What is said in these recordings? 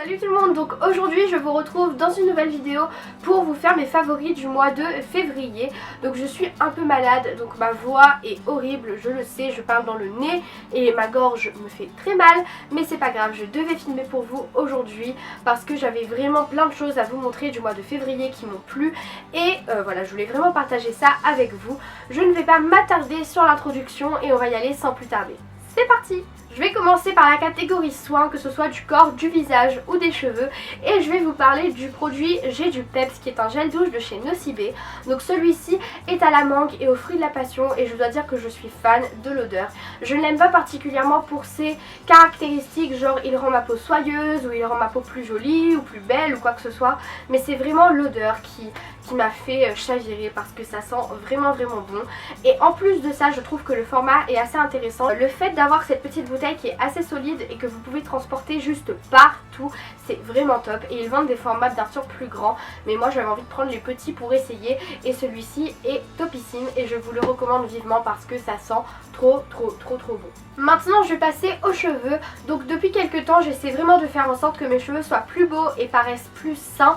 Salut tout le monde, donc aujourd'hui je vous retrouve dans une nouvelle vidéo pour vous faire mes favoris du mois de février. Donc je suis un peu malade, donc ma voix est horrible, je le sais, je parle dans le nez et ma gorge me fait très mal. Mais c'est pas grave, je devais filmer pour vous aujourd'hui parce que j'avais vraiment plein de choses à vous montrer du mois de février qui m'ont plu. Et voilà, je voulais vraiment partager ça avec vous. Je ne vais pas m'attarder sur l'introduction et on va y aller sans plus tarder. C'est parti! Je vais commencer par la catégorie soins, que ce soit du corps, du visage ou des cheveux. Et je vais vous parler du produit J'ai du Peps, qui est un gel douche de chez Nocibé. Donc celui-ci est à la mangue et aux fruits de la passion et je dois dire que je suis fan de l'odeur. Je ne l'aime pas particulièrement pour ses caractéristiques, genre il rend ma peau soyeuse ou il rend ma peau plus jolie ou plus belle ou quoi que ce soit. Mais c'est vraiment l'odeur qui m'a fait chavirer parce que ça sent vraiment bon. Et en plus de ça, je trouve que le format est assez intéressant. Le fait d'avoir cette petite bouteille qui est assez solide et que vous pouvez transporter juste partout, c'est vraiment top. Et ils vendent des formats bien sûr plus grands, mais moi j'avais envie de prendre les petits pour essayer et celui-ci est topissime et je vous le recommande vivement parce que ça sent trop bon. Maintenant je vais passer aux cheveux. Donc depuis quelques temps j'essaie vraiment de faire en sorte que mes cheveux soient plus beaux et paraissent plus sains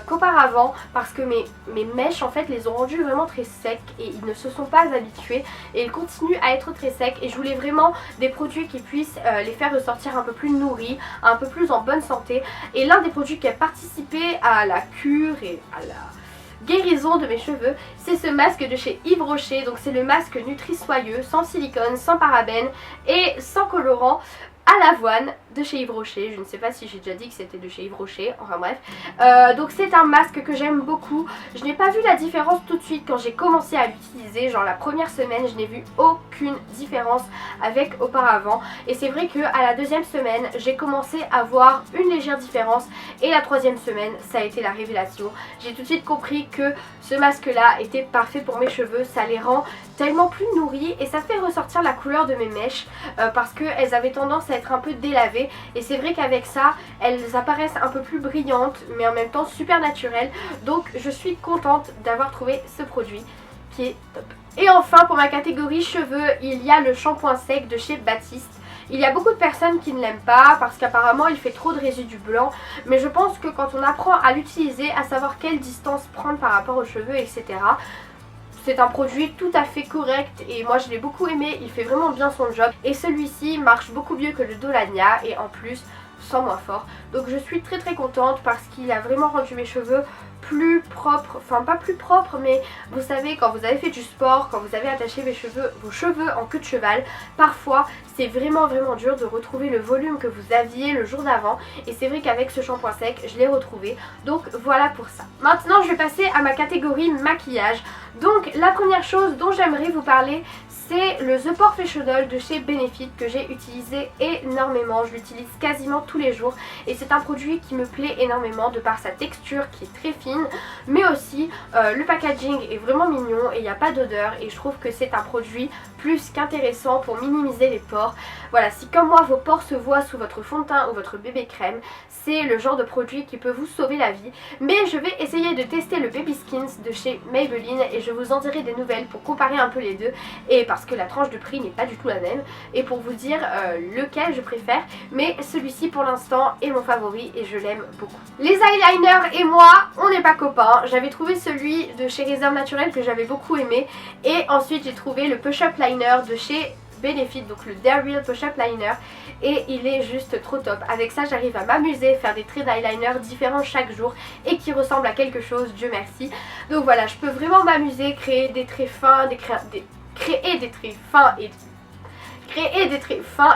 qu'auparavant parce que mes mèches en fait les ont rendus vraiment très secs et ils ne se sont pas habitués et ils continuent à être très secs et je voulais vraiment des produits qui puissent les faire ressortir un peu plus nourris, un peu plus en bonne santé. Et l'un des produits qui a participé à la cure et à la guérison de mes cheveux, c'est ce masque de chez Yves Rocher. Donc c'est le masque Nutri-Soyeux, sans silicone, sans parabènes et sans colorant, à l'avoine de chez Yves Rocher. Je ne sais pas si j'ai déjà dit que c'était de chez Yves Rocher, enfin bref. Donc c'est un masque que j'aime beaucoup. Je n'ai pas vu la différence tout de suite quand j'ai commencé à l'utiliser, genre la première semaine je n'ai vu aucune différence avec auparavant. Et c'est vrai qu'à la deuxième semaine j'ai commencé à voir une légère différence et la troisième semaine ça a été la révélation. J'ai tout de suite compris que ce masque là était parfait pour mes cheveux, ça les rend tellement plus nourris et ça fait ressortir la couleur de mes mèches parce qu'elles avaient tendance à être un peu délavées et c'est vrai qu'avec ça elles apparaissent un peu plus brillantes mais en même temps super naturelles. Donc je suis contente d'avoir trouvé ce produit qui est top. Et enfin pour ma catégorie cheveux, il y a le shampoing sec de chez Baptiste. Il y a beaucoup de personnes qui ne l'aiment pas parce qu'apparemment il fait trop de résidus blancs, mais je pense que quand on apprend à l'utiliser, à savoir quelle distance prendre par rapport aux cheveux, etc., c'est un produit tout à fait correct et moi je l'ai beaucoup aimé, il fait vraiment bien son job. Et celui-ci marche beaucoup mieux que le Dolania et en plus sent moins fort. Donc je suis très contente parce qu'il a vraiment rendu mes cheveux plus propres, enfin pas plus propres mais vous savez quand vous avez fait du sport, quand vous avez attaché vos cheveux en queue de cheval, parfois c'est vraiment dur de retrouver le volume que vous aviez le jour d'avant et c'est vrai qu'avec ce shampoing sec je l'ai retrouvé. Donc voilà pour ça. Maintenant je vais passer à ma catégorie maquillage. Donc la première chose dont j'aimerais vous parler, c'est le The Professional de chez Benefit que j'ai utilisé énormément. Je l'utilise quasiment tous les jours et c'est un produit qui me plaît énormément de par sa texture qui est très fine, mais aussi le packaging est vraiment mignon et il n'y a pas d'odeur et je trouve que c'est un produit plus qu'intéressant pour minimiser les pores. Voilà, si comme moi vos pores se voient sous votre fond de teint ou votre bébé crème, c'est le genre de produit qui peut vous sauver la vie. Mais je vais essayer de tester le Baby Skins de chez Maybelline et je vous en dirai des nouvelles pour comparer un peu les deux et parce que la tranche de prix n'est pas du tout la même et pour vous dire lequel je préfère, mais celui-ci pour l'instant est mon favori et je l'aime beaucoup. Les eyeliners et moi on n'est pas copains. J'avais trouvé celui de chez Réserve Naturelle que j'avais beaucoup aimé et ensuite j'ai trouvé le Push Up Liner de chez Benefit, donc le Dare Real Push Up Liner et il est juste trop top. Avec ça j'arrive à m'amuser, faire des traits d'eyeliner différents chaque jour et qui ressemblent à quelque chose, Dieu merci. Donc voilà, je peux vraiment m'amuser, créer des traits fins, créer des traits fins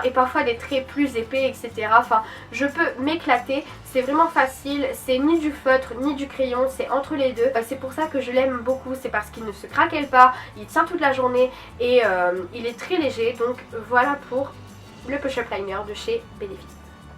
et parfois des traits plus épais, etc. Enfin, je peux m'éclater, c'est vraiment facile, c'est ni du feutre ni du crayon, c'est entre les deux. C'est pour ça que je l'aime beaucoup, c'est parce qu'il ne se craquelle pas, il tient toute la journée et il est très léger. Donc voilà pour le Push Up Liner de chez Benefit.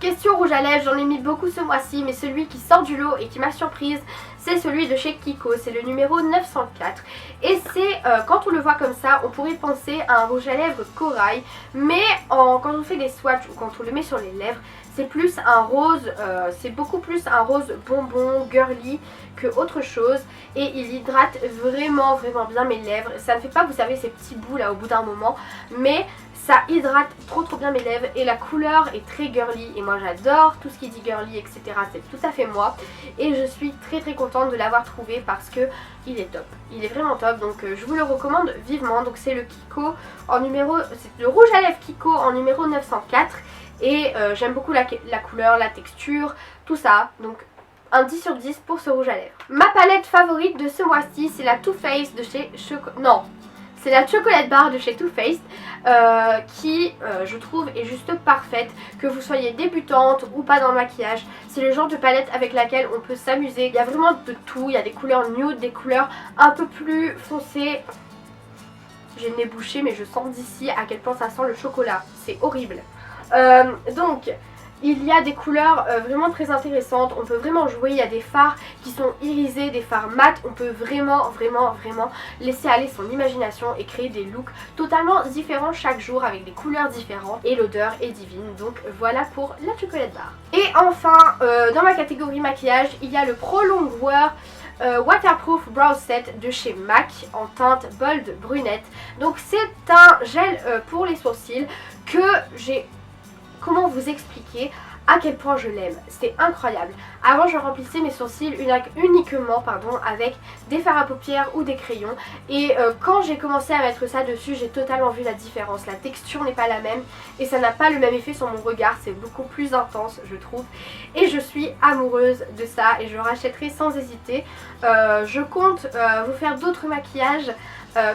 Question rouge à lèvres, j'en ai mis beaucoup ce mois-ci, mais celui qui sort du lot et qui m'a surprise, c'est celui de chez Kiko, c'est le numéro 904. Et c'est, quand on le voit comme ça, on pourrait penser à un rouge à lèvres corail, mais quand on fait des swatchs ou quand on le met sur les lèvres, c'est plus un rose, c'est beaucoup plus un rose bonbon, girly que autre chose. Et il hydrate vraiment bien mes lèvres. Ça ne fait pas, vous savez, ces petits bouts là au bout d'un moment, mais Ça hydrate trop bien mes lèvres et la couleur est très girly et moi j'adore tout ce qui dit girly etc, c'est tout à fait moi et je suis très contente de l'avoir trouvé parce que il est top, il est vraiment top, donc je vous le recommande vivement. Donc c'est le Kiko en numéro, c'est le rouge à lèvres Kiko en numéro 904 et j'aime beaucoup la couleur, la texture, tout ça, donc un 10 sur 10 pour ce rouge à lèvres. Ma palette favorite de ce mois-ci c'est la Too Faced de chez c'est la Chocolate Bar de chez Too Faced qui je trouve est juste parfaite, que vous soyez débutante ou pas dans le maquillage. C'est le genre de palette avec laquelle on peut s'amuser. Il y a vraiment de tout, il y a des couleurs nude, des couleurs un peu plus foncées. J'ai le nez bouché mais je sens d'ici à quel point ça sent le chocolat, c'est horrible. Donc il y a des couleurs vraiment très intéressantes, on peut vraiment jouer, il y a des fards qui sont irisés, des fards mat, on peut vraiment laisser aller son imagination et créer des looks totalement différents chaque jour avec des couleurs différentes et l'odeur est divine. Donc voilà pour la Chocolate Bar. Et enfin dans ma catégorie maquillage il y a le Pro Longwear Waterproof Brow Set de chez MAC en teinte bold brunette. Donc c'est un gel pour les sourcils que j'ai... Comment vous expliquer à quel point je l'aime, c'est incroyable. Avant je remplissais mes sourcils uniquement avec des fards à paupières ou des crayons et quand j'ai commencé à mettre ça dessus j'ai totalement vu la différence. La texture n'est pas la même et ça n'a pas le même effet sur mon regard, c'est beaucoup plus intense je trouve et je suis amoureuse de ça et je rachèterai sans hésiter. Je compte vous faire d'autres maquillages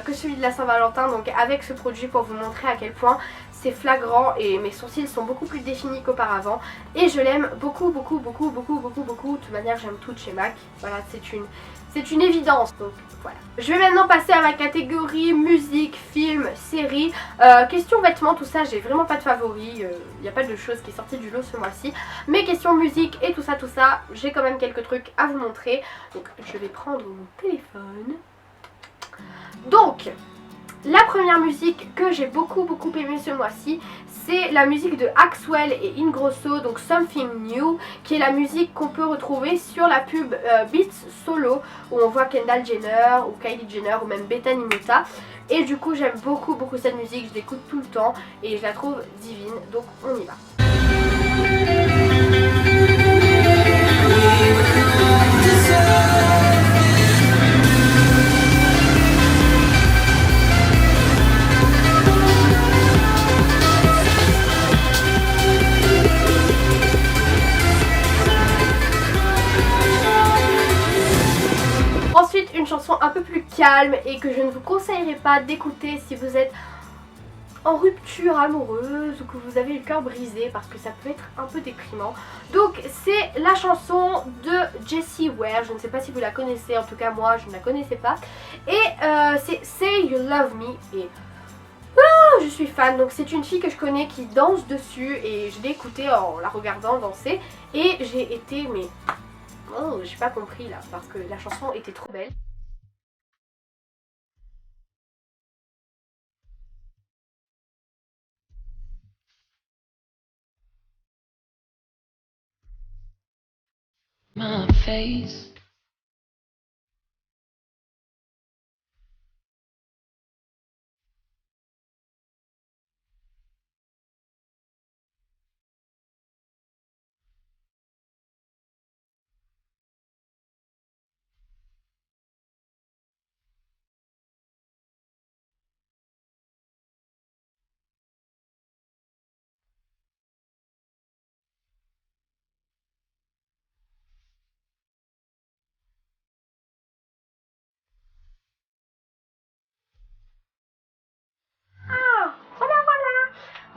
que celui de la Saint-Valentin, donc avec ce produit pour vous montrer à quel point c'est flagrant et mes sourcils sont beaucoup plus définis qu'auparavant et je l'aime beaucoup. De toute manière j'aime tout de chez MAC, voilà, c'est une évidence. Donc voilà. Je vais maintenant passer à ma catégorie musique, film, série, question vêtements, tout ça j'ai vraiment pas de favoris, il n'y a pas de chose qui est sortie du lot ce mois-ci. Mais question musique et tout ça j'ai quand même quelques trucs à vous montrer. Donc je vais prendre mon téléphone. Donc la première musique que j'ai beaucoup aimé ce mois-ci, c'est la musique de Axwell et Ingrosso, donc Something New, qui est la musique qu'on peut retrouver sur la pub Beats Solo, où on voit Kendall Jenner ou Kylie Jenner ou même Bethany Mota. Et du coup j'aime beaucoup cette musique, je l'écoute tout le temps et je la trouve divine, donc on y va. Ensuite une chanson un peu plus calme et que je ne vous conseillerais pas d'écouter si vous êtes en rupture amoureuse ou que vous avez le cœur brisé parce que ça peut être un peu déprimant. Donc c'est la chanson de Jessie Ware, je ne sais pas si vous la connaissez, en tout cas moi je ne la connaissais pas. Et c'est Say You Love Me et je suis fan. Donc c'est une fille que je connais qui danse dessus et je l'ai écoutée en la regardant danser et j'ai été mais... Oh, j'ai pas compris là parce que la chanson était trop belle. My face.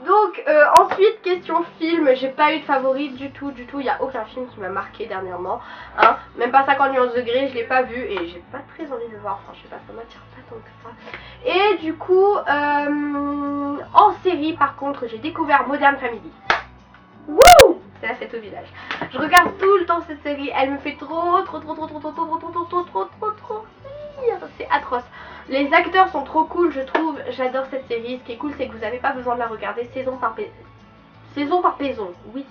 Donc ensuite question film, j'ai pas eu de favori du tout, il n'y a aucun film qui m'a marqué dernièrement, hein. Même pas 50 nuances degrés, je l'ai pas vu et j'ai pas très envie de le voir, enfin je sais pas, ça m'attire pas tant que ça. Et du coup en série par contre j'ai découvert Modern Family. Wouh, c'est la fête au village. Je regarde tout le temps cette série, elle me fait trop rire, c'est atroce. Les acteurs sont trop cool je trouve, j'adore cette série. Ce qui est cool c'est que vous n'avez pas besoin de la regarder saison par saison, oui.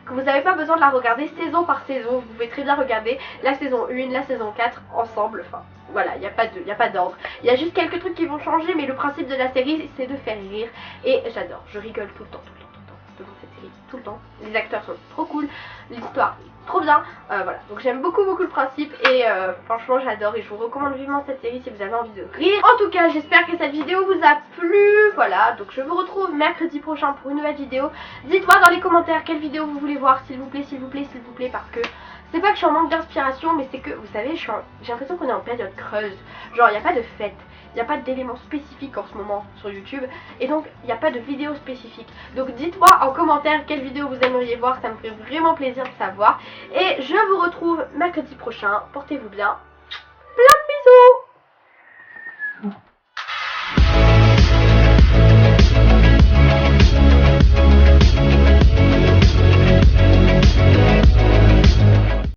Que vous n'avez pas besoin de la regarder saison par saison, vous pouvez très bien regarder la saison 1, la saison 4 ensemble, enfin voilà, il n'y a pas d'ordre. Il y a juste quelques trucs qui vont changer, mais le principe de la série c'est de faire rire. Et j'adore, je rigole tout le temps devant cette série, tout le temps. Les acteurs sont trop cool, l'histoire trop bien, voilà. Donc j'aime beaucoup le principe et franchement j'adore et je vous recommande vivement cette série si vous avez envie de rire. En tout cas j'espère que cette vidéo vous a plu, voilà. Donc je vous retrouve mercredi prochain pour une nouvelle vidéo. Dites-moi dans les commentaires quelle vidéo vous voulez voir, s'il vous plaît, parce que c'est pas que je suis en manque d'inspiration, mais c'est que vous savez, j'ai l'impression qu'on est en période creuse. Genre il n'y a pas de fête, il n'y a pas d'éléments spécifiques en ce moment sur YouTube et donc il n'y a pas de vidéo spécifique. Donc dites-moi en commentaire quelle vidéo vous aimeriez voir, ça me ferait vraiment plaisir de savoir. Et je vous retrouve mercredi prochain, portez-vous bien.